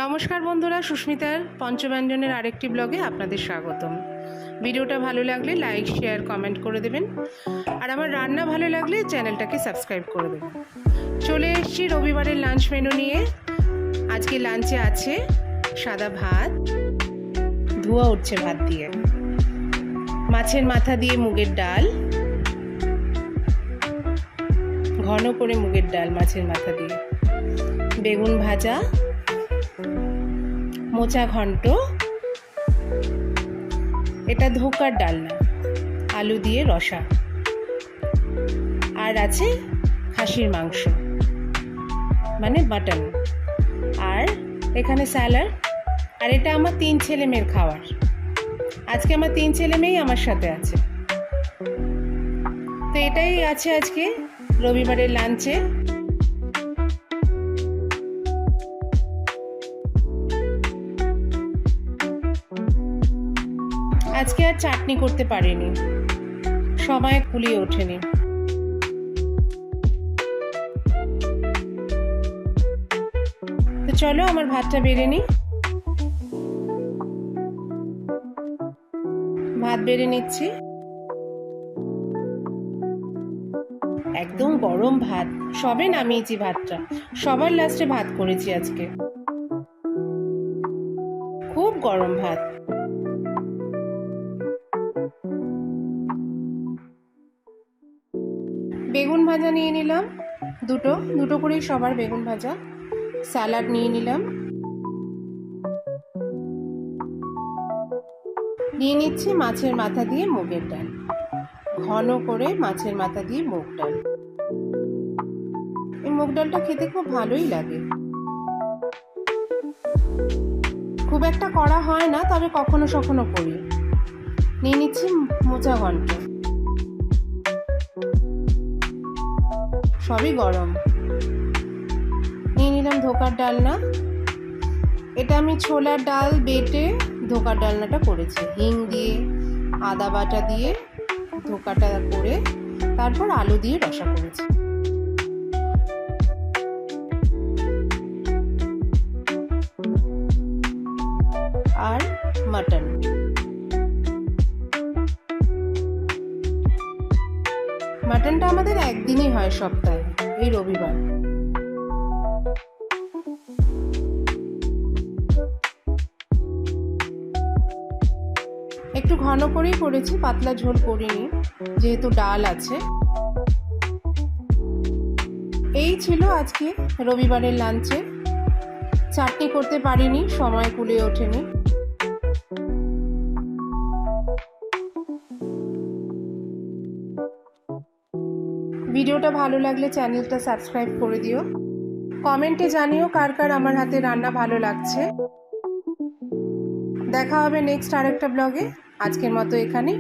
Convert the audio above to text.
নমস্কার বন্ধুরা, সুস্মিতার পঞ্চব্যঞ্জনের আরেকটি ব্লগে আপনাদের স্বাগতম। ভিডিওটা ভালো লাগলে লাইক, শেয়ার, কমেন্ট করে দেবেন। আর আমার রান্না ভালো লাগলে চ্যানেলটাকে সাবস্ক্রাইব করে দেবেন। চলে এসেছি রবিবারের লাঞ্চ মেনু নিয়ে। আজকে লাঞ্চে আছে সাদা ভাত, ধোয়া উঠছে ভাত দিয়ে, মাছের মাথা দিয়ে মুগের ডাল, ঘন করে মুগের ডাল মাছের মাথা দিয়ে, বেগুন ভাজা, মোচা ঘন্ট, এটা ধোকার ডালনা, আলু দিয়ে রসা, আর আছে খাসির মাংস মানে মাটন, আর এখানে স্যালাড। আর এটা আমার 3 ছেলে মেয়ের খাবার। আজকে আমার 3 ছেলে মেয়েই আমার সাথে আছে। তো এটাই আছে আজকে রবিবারের লাঞ্চে। আজকে আর চাটনি করতে পারিনি, সময় কুলিয়ে ওঠেনি। তো চলো আমার ভাতটা বেড়ে নিই। ভাত বেড়ে নিচ্ছি। একদম গরম ভাত, সবে নামিয়েছি ভাতটা, সবার লাস্টে ভাত করেছি আজকে। খুব গরম ভাত। বেগুন ভাজা নিয়ে নিলাম, দুটো করেই সবার বেগুন ভাজা। স্যালাড নিয়ে নিলাম। নিয়ে নিচ্ছি মাছের মাথা দিয়ে মুগের ডাল, ঘন করে মাছের মাথা দিয়ে মুগ ডাল। এই মুগ ডালটা খেতে খুব ভালোই লাগে। খুব একটা করা হয় না, তবে কখনো কখনো করি। নিয়ে নিচ্ছি মোচা ঘন্ট, সবই গরম। নিয়ে নিলাম ধোকার ডালনা। এটা আমি ছোলার ডাল বেটে ধোকার ডালনাটা করেছি, হিং দিয়ে, আদা বাটা দিয়ে ধোকাটা করে তারপর আলু দিয়ে রসা করেছি। আর মাটন। মাটনটা আমাদের একদিনই হয় সপ্তাহে, এই রবিবার। একটু ঘন করেই করেছি, পাতলা ঝোল করিনি, যেহেতু ডাল আছে। এই ছিল আজকে রবিবারের লাঞ্চে। চাটনি করতে পারিনি, সময় কুলিয়ে ওঠেনি। ভিডিওটা ভালো লাগলে চ্যানেলটা সাবস্ক্রাইব করে দিও। কমেন্টে জানিও কার কার আমার হাতে রান্না ভালো লাগছে। দেখা হবে নেক্সট আরেকটা ব্লগে। আজকের মতো এখানে।